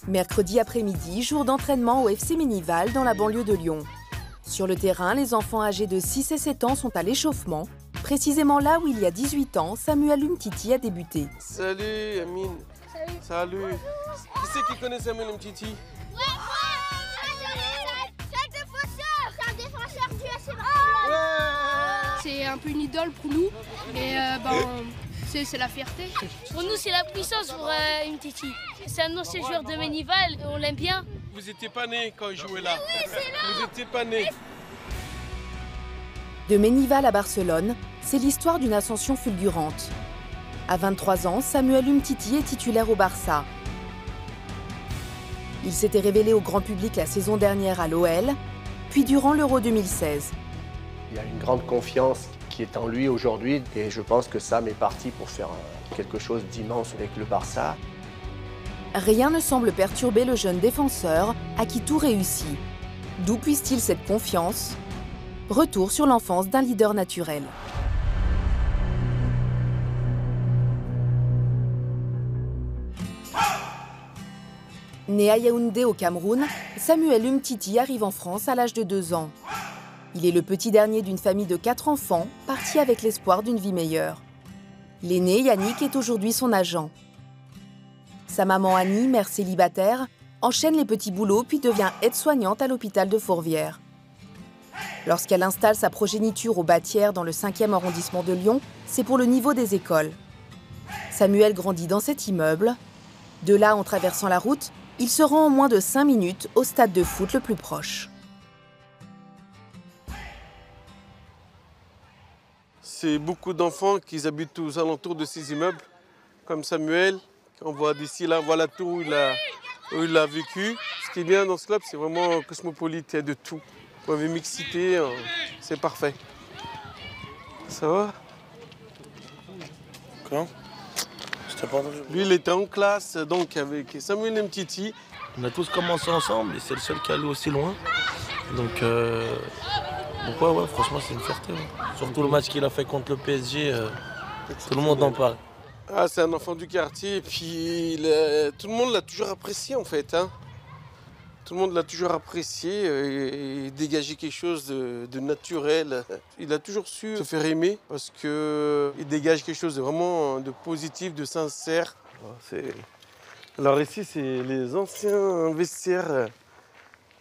Mercredi après-midi, jour d'entraînement au FC Ménival dans la banlieue de Lyon. Sur le terrain, les enfants âgés de 6 et 7 ans sont à l'échauffement, précisément là où il y a 18 ans, Samuel Umtiti a débuté. Salut Amine. Salut. Qui c'est qui connaît Samuel Umtiti? C'est un peu une idole pour nous et c'est la fierté. Pour nous, c'est la puissance pour Umtiti. C'est un ancien joueur de Ménival et on l'aime bien. Vous n'étiez pas né quand il jouait là. Vous n'étiez pas né. De Ménival à Barcelone, c'est l'histoire d'une ascension fulgurante. À 23 ans, Samuel Umtiti est titulaire au Barça. Il s'était révélé au grand public la saison dernière à l'OL, puis durant l'Euro 2016. Il y a une grande confiance qui est en lui aujourd'hui et je pense que Sam est parti pour faire quelque chose d'immense avec le Barça. Rien ne semble perturber le jeune défenseur à qui tout réussit. D'où puise-t-il cette confiance? Retour sur l'enfance d'un leader naturel. Né à Yaoundé au Cameroun, Samuel Umtiti arrive en France à l'âge de 2 ans. Il est le petit dernier d'une famille de 4 enfants, parti avec l'espoir d'une vie meilleure. L'aîné, Yannick, est aujourd'hui son agent. Sa maman Annie, mère célibataire, enchaîne les petits boulots puis devient aide-soignante à l'hôpital de Fourvière. Lorsqu'elle installe sa progéniture au Bâtières dans le 5e arrondissement de Lyon, c'est pour le niveau des écoles. Samuel grandit dans cet immeuble. De là, en traversant la route, il se rend en moins de 5 minutes au stade de foot le plus proche. C'est beaucoup d'enfants qui habitent aux alentours de ces immeubles, comme Samuel. On voit d'ici là, voilà tout où il a vécu. Ce qui est bien dans ce club, c'est vraiment cosmopolite, il y a de tout. Pour la mixité, c'est parfait. Ça va? Quand? Lui, il était en classe donc avec Samuel Umtiti. On a tous commencé ensemble et c'est le seul qui est allé aussi loin. Donc ouais, franchement, c'est une fierté. Surtout le match qu'il a fait contre le PSG, tout le monde en parle. Ah, c'est un enfant du quartier et puis tout le monde l'a toujours apprécié en fait. Hein. Tout le monde l'a toujours apprécié et dégagé quelque chose de naturel. Il a toujours su se faire aimer parce qu'il dégage quelque chose de vraiment de positif, de sincère. Alors ici, c'est les anciens vestiaires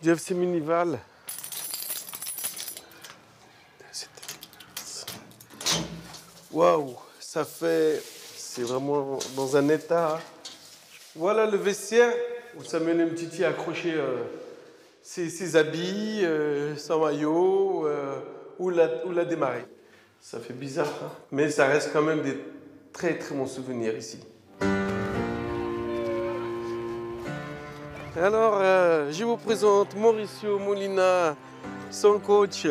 du FC Ménival. Waouh, c'est vraiment dans un état. Voilà le vestiaire où Samuel Umtiti a accroché ses habits, son maillot, où il a démarré. Ça fait bizarre, hein, mais ça reste quand même des très très bons souvenirs ici. Alors, je vous présente Mauricio Molina, son coach.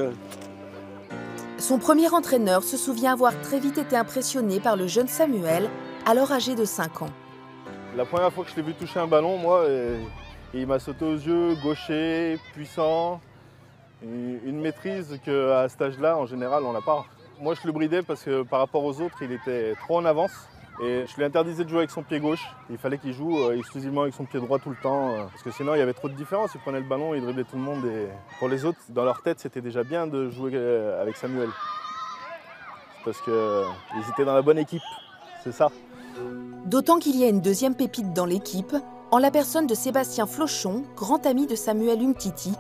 Son premier entraîneur se souvient avoir très vite été impressionné par le jeune Samuel, alors âgé de 5 ans. La première fois que je l'ai vu toucher un ballon, moi, il m'a sauté aux yeux, gaucher, puissant, une maîtrise qu'à cet âge-là, en général, on n'a pas. Moi, je le bridais parce que par rapport aux autres, il était trop en avance et je lui interdisais de jouer avec son pied gauche. Il fallait qu'il joue exclusivement avec son pied droit tout le temps parce que sinon, il y avait trop de différence. Il prenait le ballon, il driblait tout le monde et pour les autres, dans leur tête, c'était déjà bien de jouer avec Samuel. Parce qu'ils étaient dans la bonne équipe, c'est ça. D'autant qu'il y a une deuxième pépite dans l'équipe, en la personne de Sébastien Flochon, grand ami de Samuel Umtiti,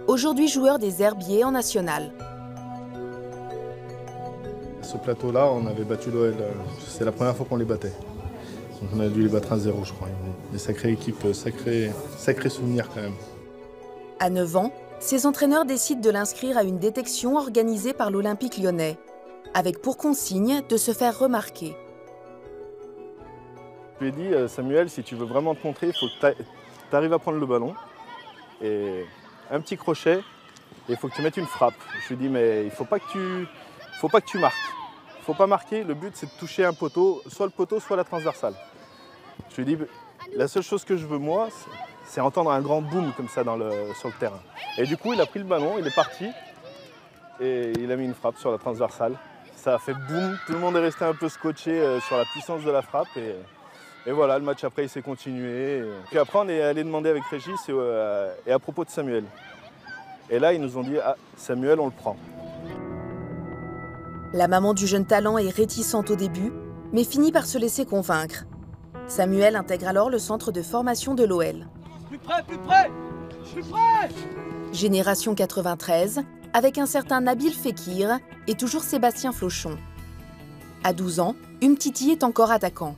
aujourd'hui joueur des Herbiers en national. Ce plateau-là, on avait battu l'OL. C'est la première fois qu'on les battait. Donc on a dû les battre 1-0, je crois. Des sacrées équipes, sacrés souvenirs quand même. À 9 ans, ses entraîneurs décident de l'inscrire à une détection organisée par l'Olympique lyonnais, avec pour consigne de se faire remarquer. Je lui ai dit, Samuel, si tu veux vraiment te montrer, il faut que tu arrives à prendre le ballon. Et un petit crochet, et il faut que tu mettes une frappe. Je lui ai dit, mais il ne faut pas que tu marques. Il ne faut pas marquer, le but c'est de toucher un poteau, soit le poteau, soit la transversale. Je lui ai dit, la seule chose que je veux moi, c'est entendre un grand boom comme ça sur le terrain. Et du coup, il a pris le ballon, il est parti, et il a mis une frappe sur la transversale. Ça a fait boum, tout le monde est resté un peu scotché sur la puissance de la frappe, et Et voilà, le match après il s'est continué. Puis après on est allé demander avec Régis et à propos de Samuel. Et là ils nous ont dit ah Samuel on le prend. La maman du jeune talent est réticente au début, mais finit par se laisser convaincre. Samuel intègre alors le centre de formation de l'OL. Plus près, plus près! Je suis prêt! Génération 93, avec un certain Nabil Fekir et toujours Sébastien Flochon. À 12 ans, Umtiti est encore attaquant.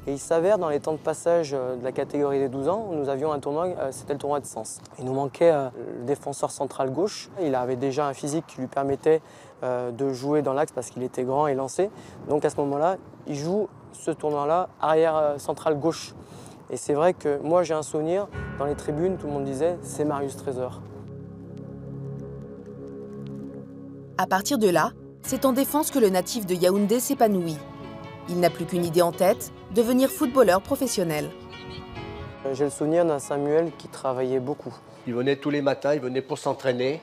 Et il s'avère, dans les temps de passage de la catégorie des 12 ans, nous avions un tournoi, c'était le tournoi de Sens. Il nous manquait le défenseur central gauche. Il avait déjà un physique qui lui permettait de jouer dans l'axe parce qu'il était grand et lancé. Donc à ce moment-là, il joue ce tournoi-là arrière central gauche. Et c'est vrai que moi j'ai un souvenir, dans les tribunes, tout le monde disait « c'est Marius Trésor ». À partir de là, c'est en défense que le natif de Yaoundé s'épanouit. Il n'a plus qu'une idée en tête, devenir footballeur professionnel. J'ai le souvenir d'un Samuel qui travaillait beaucoup. Il venait tous les matins, il venait pour s'entraîner,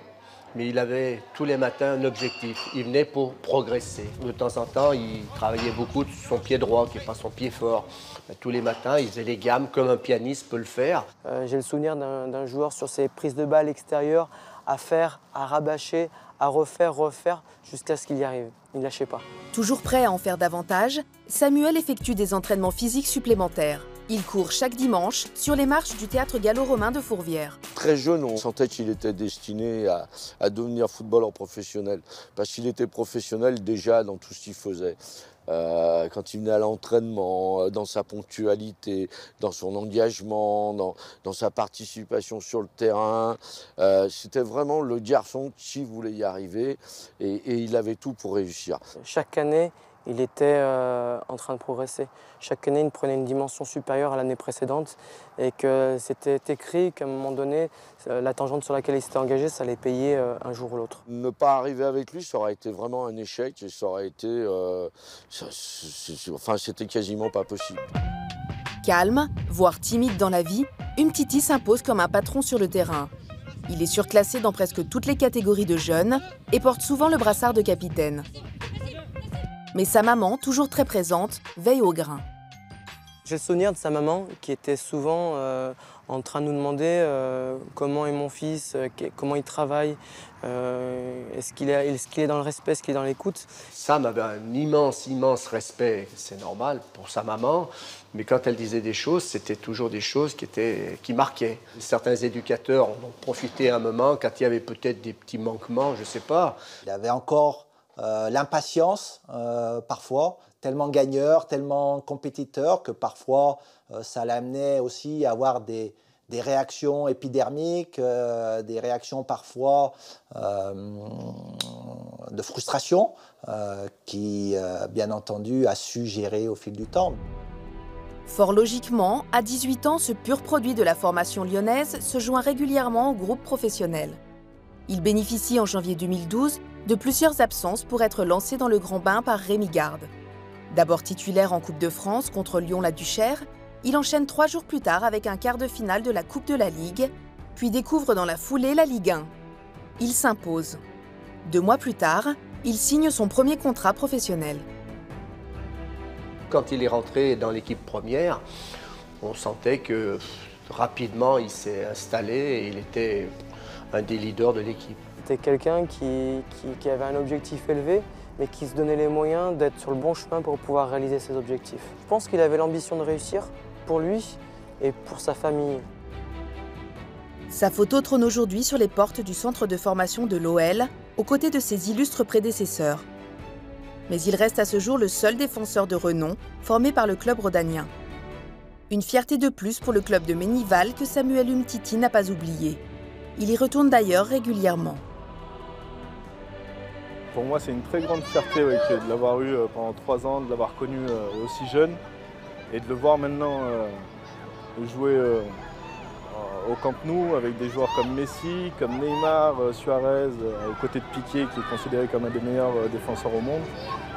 mais il avait tous les matins un objectif. Il venait pour progresser. De temps en temps, il travaillait beaucoup sur son pied droit, qui n'est pas son pied fort. Mais tous les matins, il faisait les gammes comme un pianiste peut le faire. J'ai le souvenir d'un joueur sur ses prises de balles extérieures, à faire, à rabâcher, à refaire, jusqu'à ce qu'il y arrive. Il ne lâchait pas. Toujours prêt à en faire davantage, Samuel effectue des entraînements physiques supplémentaires. Il court chaque dimanche sur les marches du théâtre gallo-romain de Fourvière. Très jeune, on sentait qu'il était destiné à devenir footballeur professionnel. Parce qu'il était professionnel déjà dans tout ce qu'il faisait. Quand il venait à l'entraînement, dans sa ponctualité, dans son engagement, dans sa participation sur le terrain. C'était vraiment le garçon qui voulait y arriver et il avait tout pour réussir. Chaque année, il était en train de progresser. Chaque année, il prenait une dimension supérieure à l'année précédente et que c'était écrit qu'à un moment donné, la tangente sur laquelle il s'était engagé, ça allait payer un jour ou l'autre. Ne pas arriver avec lui, ça aurait été vraiment un échec et ça aurait été... c'était quasiment pas possible. Calme, voire timide dans la vie, Umtiti s'impose comme un patron sur le terrain. Il est surclassé dans presque toutes les catégories de jeunes et porte souvent le brassard de capitaine. Mais sa maman, toujours très présente, veille au grain. J'ai le souvenir de sa maman qui était souvent en train de nous demander comment est mon fils, comment il travaille, est-ce qu'il est dans le respect, est-ce qu'il est dans l'écoute. Sam avait un immense respect, c'est normal, pour sa maman. Mais quand elle disait des choses, c'était toujours des choses qui marquaient. Certains éducateurs en ont profité un moment quand il y avait peut-être des petits manquements, je ne sais pas. Il avait encore l'impatience parfois, tellement gagneur, tellement compétiteur que parfois ça l'amenait aussi à avoir des réactions épidermiques, des réactions parfois de frustration qui, bien entendu, a su gérer au fil du temps. Fort logiquement, à 18 ans, ce pur produit de la formation lyonnaise se joint régulièrement au groupe professionnel. Il bénéficie en janvier 2012 de plusieurs absences pour être lancé dans le grand bain par Rémi Garde. D'abord titulaire en Coupe de France contre Lyon-la-Duchère, il enchaîne 3 jours plus tard avec un quart de finale de la Coupe de la Ligue, puis découvre dans la foulée la Ligue 1. Il s'impose. 2 mois plus tard, il signe son premier contrat professionnel. Quand il est rentré dans l'équipe première, on sentait que rapidement il s'est installé et il était un des leaders de l'équipe. C'était quelqu'un qui avait un objectif élevé, mais qui se donnait les moyens d'être sur le bon chemin pour pouvoir réaliser ses objectifs. Je pense qu'il avait l'ambition de réussir pour lui et pour sa famille. Sa photo trône aujourd'hui sur les portes du centre de formation de l'OL, aux côtés de ses illustres prédécesseurs. Mais il reste à ce jour le seul défenseur de renom formé par le club rhodanien. Une fierté de plus pour le club de Ménival que Samuel Umtiti n'a pas oublié. Il y retourne d'ailleurs régulièrement. Pour moi, c'est une très grande fierté de l'avoir eu pendant 3 ans, de l'avoir connu aussi jeune et de le voir maintenant jouer au Camp Nou avec des joueurs comme Messi, comme Neymar, Suarez, aux côtés de Piqué qui est considéré comme un des meilleurs défenseurs au monde.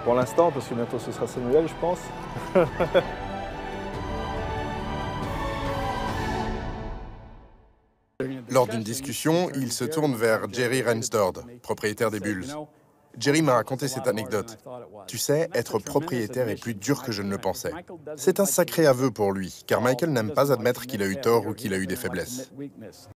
Pour l'instant, parce que bientôt ce sera Samuel, je pense. Lors d'une discussion, il se tourne vers Jerry Reinsdorf, propriétaire des Bulls. Jerry m'a raconté cette anecdote. Tu sais, être propriétaire est plus dur que je ne le pensais. C'est un sacré aveu pour lui, car Michael n'aime pas admettre qu'il a eu tort ou qu'il a eu des faiblesses.